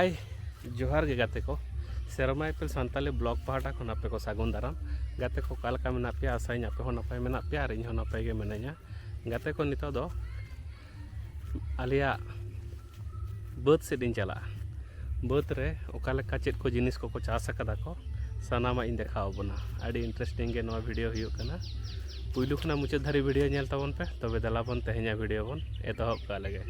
हाय जोहार गे गाते को सेरमा इपिल सानताली ब्लॉग पहाटा खन आपे को सागुन दाराम गाते को कालका मेना पे आसाई आपे हो नपाय मेना पे आर इन हो नपाय गे मेनाया गाते को नितो दो आलिया बात से दिन चला बात रे ओकालेका चेत को जिनिस को चास कदा को सानामा इन देखाव बना आडी इंटरेस्टिंग गे नवा वीडियो हुयो कना पुइलु खना मुचाद धारी वीडियो नेल ताबन पे तबे दला बन तेहेኛ वीडियो बन एतहब का लगे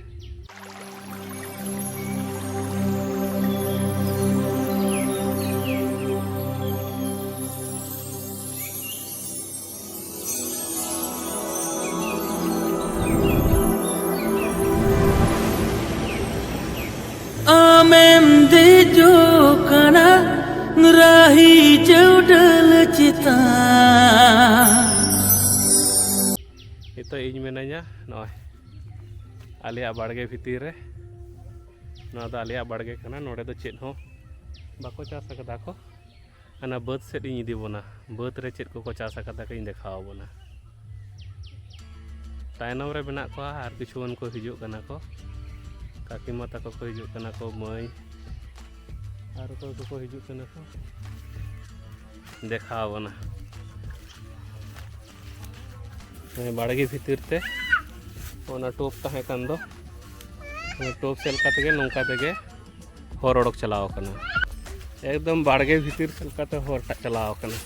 आमेम दे जो कना राही चौडल चिता तो इन मेनाया नय आलिया बाड़गे भितर रे ना दो आलिया बाड़गे कना नोडे दो चेत हो बाको चास कदा को आना बात से इन इदी बना बात रे चेत को चास कदा को इन देखाव बना तायनम रे बना को आर किछुन को हिजुग कना को काकी माता को हिजुग कना को मई आर को हिजुग कना को देखाव बना बाड़गे भितर ते टोप तहे कान दो टोप सेल काते नौका तेगे हर ओडक चलाव कना एकदम बाड़गे भितर सेल काते हर चलाव कना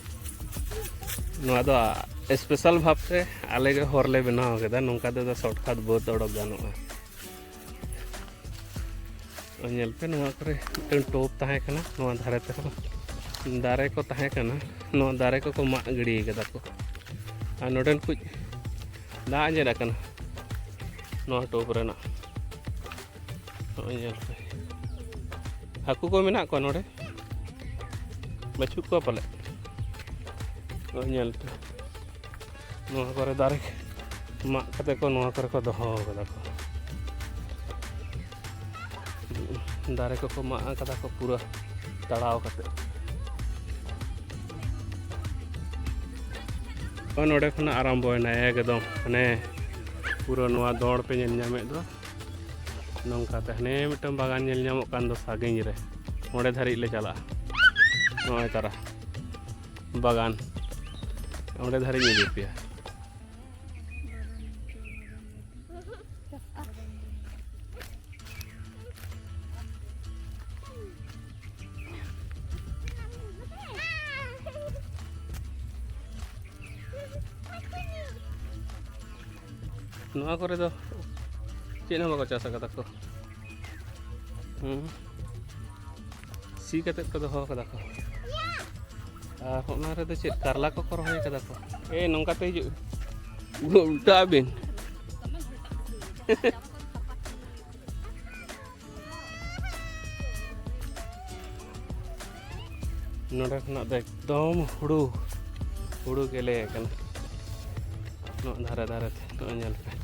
नोआ दो स्पेशल भाव से आले गे हर ले बनाव केदा नौका दो शॉर्टकट बहुत ओडक गानोआ नेल पे नोआ करे टोप तहे कना नोआ धारे ते दारे को तहे कना नोआ दारे को मा गिड़ी केदा को आ नोडेन कुछ दा आंजेदा कना नोआ टोप रेना हाकू को मेना को नोडे बचू को पाले नेल पे नोआ करे दारे मा कते को नोआ करे को दोहो कदा को दारे को मा कदा को पूरा तड़ाव कते नोडे खना आरम्भना एकदम हने पूरा नोआ दौड़ पे नेल नामे दो नौकाते हने मिटम बागान नेल नामो कान दो सागिन रे ओंडे धारी ले चला नोय तारा बागान ओंडे धारी इदी पिया नोआ करे दो चेन हम चास कदा को सी कते को दोहो कदा को आर होना रे दो चेत कारला को रोहय कदा को ए नोंका ते हिजु उल्टा बिन नोडे खना दो एकदम हुड़ू गेले कना नो धारे धारे नो नेल पे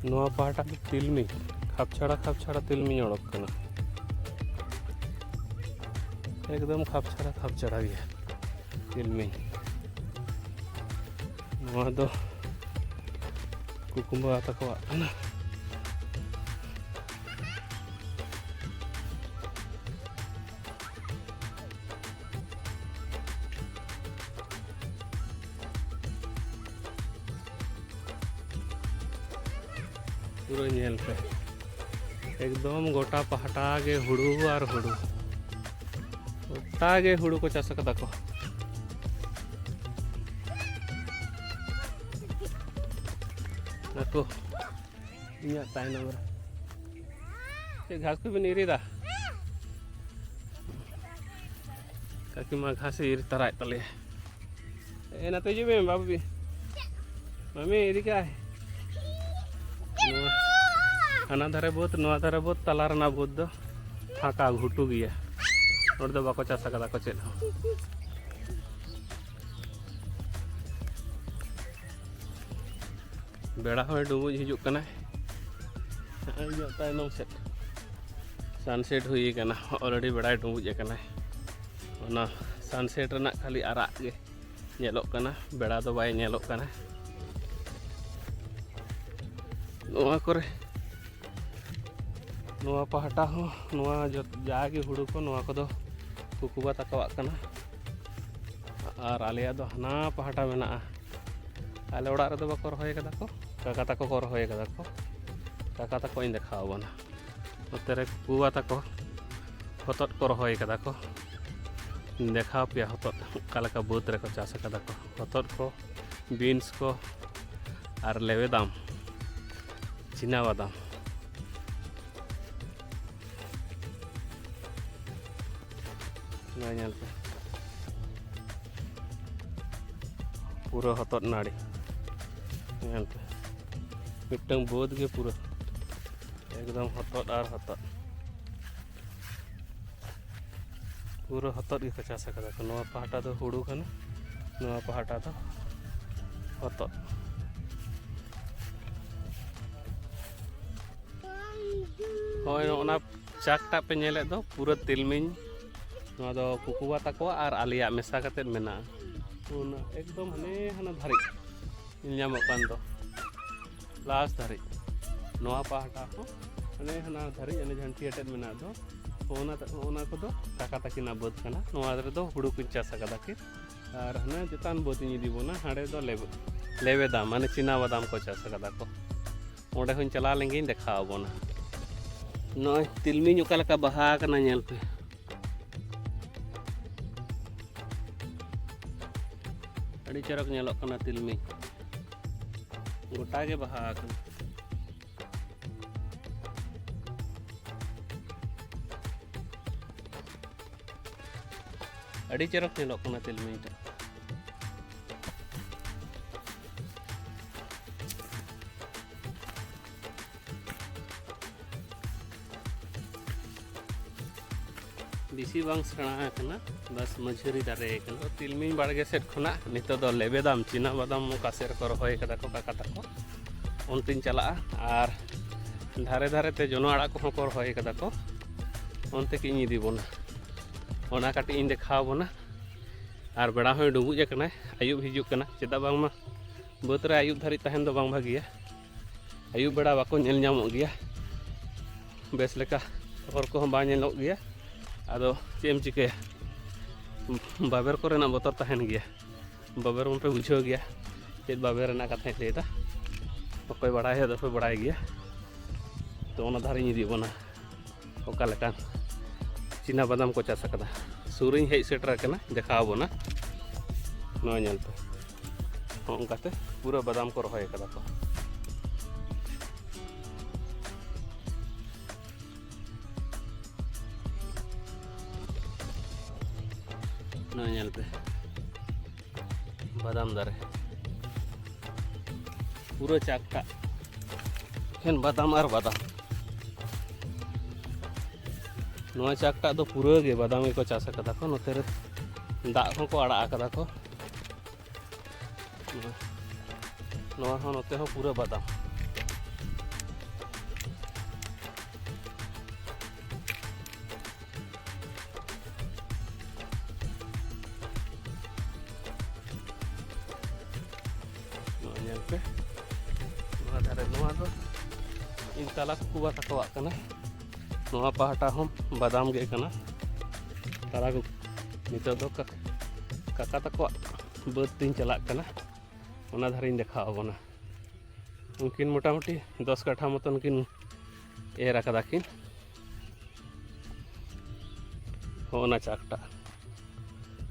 नोआ पाटा तिलमी खापछाड़ा तिलमी ओडक कना एकदम खापछाड़ा गया तिलमी नोआ दो कुकुम्बा तको कना पूरा नेल पे एकदम गोटा पहाटा गे हुड़ू और हुड़ू गोटा गे हुड़ू को चास कदा को नको इया तायनम रे घास को भी नहीं रीदा काकी मा घास इर तराय तले ए ना तेजु में बाबू भी मम्मी इदी क्या है हाना धारे बहुत नोआ धारे बहुत तला रना बहुत दो फाका घुटू गया और दो बाको चास कदा को चेत बेड़ा हो डुबुज हिजुग कना तायनम सेट सनसेट हुई कना ऑलरेडी बेड़ा डुबुज कना ओना सनसेट रना खाली आराग गे नेलोग कना बेड़ा दो बाय नेलोग कना नोआ करे ᱱᱚᱣᱟ ᱯᱟᱦᱴᱟ ᱦᱚᱸ ᱱᱚᱣᱟ ᱡᱟᱜᱮ ᱦᱩᱲᱩ ᱠᱚ ᱱᱚᱣᱟ ᱠᱚᱫᱚ ᱠᱩᱠᱩᱵᱟ ᱛᱟᱠᱚᱣᱟᱜ ᱠᱟᱱᱟ ᱟᱨ ᱟᱞᱮᱭᱟᱜ ᱫᱚ ᱦᱟᱱᱟ ᱯᱟᱦᱴᱟ ᱢᱮᱱᱟᱜᱼᱟ ᱟᱞᱮ ᱚᱲᱟᱜ ᱨᱮᱫᱚ ᱵᱟᱠᱚ ᱨᱚᱦᱚᱭ ᱠᱟᱫᱟ ᱠᱚ ᱠᱟᱠᱟ ᱛᱟᱠᱚ ᱠᱚ ᱨᱚᱦᱚᱭ ᱠᱟᱫᱟ ᱠᱚ ᱠᱟᱠᱟ ᱛᱟᱠᱚᱧ ᱫᱮᱠᱷᱟᱣ ᱟᱵᱚᱱᱟ ᱱᱚᱛᱮ ᱨᱮ ᱠᱩᱠᱩᱵᱟ ᱛᱟᱠᱚ ᱦᱚᱛᱚᱫ ᱠᱚ ᱨᱚᱦᱚᱭ ᱠᱟᱫᱟ ᱠᱚ ᱫᱮᱠᱷᱟᱣ ᱯᱮᱭᱟ ᱦᱚᱛᱚᱫ ᱚᱠᱟ ᱞᱮᱠᱟ ᱵᱟᱹᱫᱽ ᱨᱮᱠᱚ ᱪᱟᱥ ᱠᱟᱫᱟ ᱠᱚ ᱦᱚᱛᱚᱫ ᱠᱚ বিনস को और लेवेदाम चीना बादाम पे पूरा हतोद नाड़ी पे मिट्टन बोध के पूरा एकदम हतोद और हतोद पूरा हतोद के चाष कदा को नवा पहाटा दो हुड़ू कना नवा पहाटा दो हतोद होय ओना चाकटा पे नेले दो पूरा तिलमिन नवा दो कुकुबा तको और आलिया मेसा कते मेना ओना एकदम हने हना धारी ᱧᱟᱢᱚᱜ ᱠᱟᱱ ᱫᱚ लास्ट धारी नवा पहाटा हो हने हना धारी ene जhanti अटेट मेना दो ओना को दो काका ताकिना बद कना नवा रे दो हुड़ू को चास कदा के और हना जतान बदिन इदी बोना हाड़े दो लेवे दाम माने चीना बादाम को चास कदा को ओंडे हन चला लेंगे देखाव बोना नय तिलमिन ओका लका बहा कना नेल पे अड़ी चरक नेलोक कना तिलमिन गोटा के बहा कना अड़ी चरक नेलोक कना तिलमिन टा बेसी बांग सेणा कना बस मझुरी दारे कना तिलमिन बाड़गे सेट खना नितो दो लेबेदाम चीना बादाम का सेर को रहोय कदा को काका ताको उनतीन चला और धारे धारे ते जोनो आड़ा को को रहोय कदा को उनते की इदी बोना ओना काटी इन देखाव बोना और बेड़ा होय डुबुज कना आयुब हिजुक कना चेदा बांग मा बत रे आयुब धारी तहन दो बांग भागिया आयुब बेड़ा बाको नेल ᱧᱟᱢᱚᱜ गया बेस लेका हर को बा नेलोग गया आदो चेम चिके बाबेर को रेना बतर तहन गया बाबेर पे बुझो गया चेद बाबेर रेना कथा लेदा अकोय बड़ाय है दफे बड़ाय गया तो ओना धारी इदी बना ओका लेका चीना बादाम को चास कदा सुरिन हेज सेटर कना देखाव बना नो नेल पे ओंकाते पूरा बादाम को रहोय कदा को नल पे बादाम दारे पूरा चाकटा हेन बादाम और बादाम नवा चाकटा दो पूरा गे बादाम को चास कदा को नोते रे दाग हो को आड़ा कदा को नवा हो नोते हो पूरा बादाम पे धारे दो इन तला कुकुबा तकवा कना नवा पहाटा हम बादाम गे कना तला को नितो दो काका तकवा बद तीन चला कना ओना धारे देखाव बना उनकिन मोटामुटी 10 काठा मतन किन एर कदा किन होना चाकटा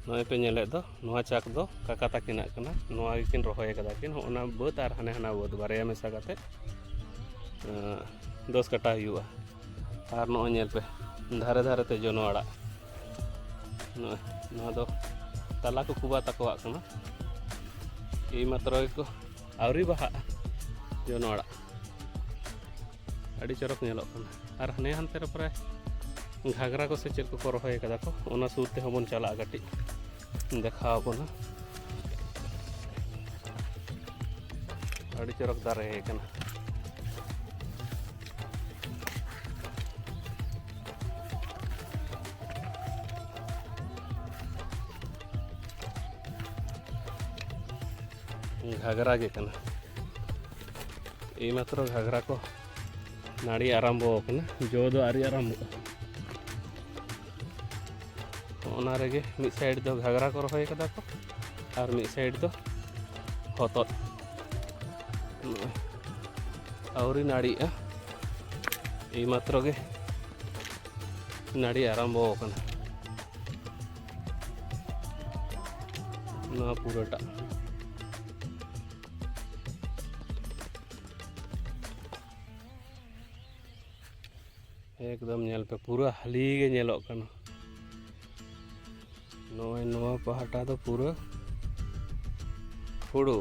नय पे नेले दो नवा चाक दो काका ताकिना कना नवा किन रहोय कदा किन ओना बद और हने हना बद बारे मेसा काते 10 काटा हुआ और नो नेल पे धारे धारे ते जोनो आड़ा नो दो तला को कुबा तकवा कना ए मात्र को आवरी बहा जोनो आड़ा अड़ी चरक नेलोक कना और हने हनते रे प्राय घाघरा को से चेक को रहोय कदा को ओना सूते हबन चला गटी देखाव बना अड़ी चरक दारे कना घाघरा के कना ए मात्र घाघरा को नाड़ी आरम्भो कना जो दो आरी आरम्भो ओना रेगे मिड साइड दो घागरा को रहोय कदा को और मिड साइड दो हतत आवरी नाड़ी ए मात्र गे नाड़ी आरम्भो कना ना पूराटा एकदम नेल पे पूरा हाली गे नेलोग कना नोआ पहाटा दो पूरा हुड़ू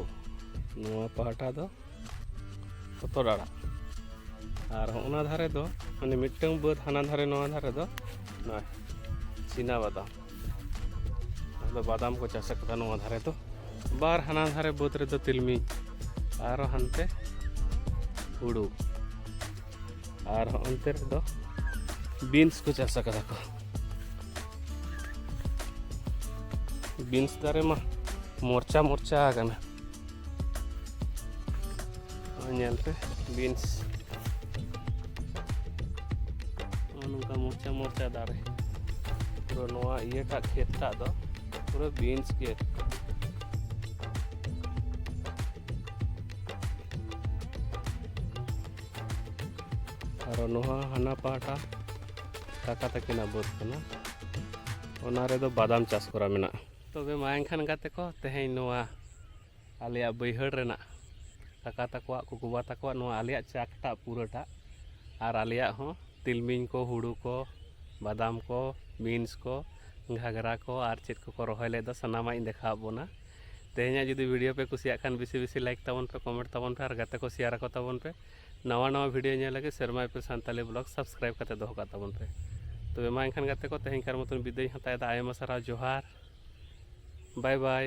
नोआ पहाटा दो हतड़ आड़ा और होना धारे दो माने मिट्टंग बाद हाना धारे नोआ धारे दो ना चीना बादाम आदो बादाम को चाष कदा नोआ धारे दो बार हाना धारे बाद रे दो तिलमी और हानते हुड़ू और अंते रे दो बीन्स को चाष कदा को बीन्स दारे मा मोर्चा मोर्चा आगना पे बीन्स नौका मोर्चा मोर्चा दारे पूरा नोआ इयेटा खेतटा दो पूरा बीन्स के और नोहा हाना पाटा काका तकिना बोध कना ओना रे दो बादाम चाष करा मेना तबे मा एनखान गाते को तेहें नोआ आलिया बैहड़ रेना काका तकवा कुकुबा तकवा नोआ आलिया चाकटा पूराटा और आलिया हो तिलमिन को हुड़ू को बादाम को बीन्स को घाघरा को और चेक को रहोय ले दो सनामा इन देखा बोना तेहें जुदी वीडियो पे कुसिया खान बेसी बेसी लाइक ताबन पे कमेंट ताबन पे और गाते को शेयर को ताबन पे नवा नवा वीडियो नेल लगे शर्मा पे सानताली ब्लॉग सब्सक्राइब करते दोहो का ताबन पे तबे मा एनखान गाते को तेहें कार मतन विदाय हताय दा आयमा सारा जोहार बाय बाय।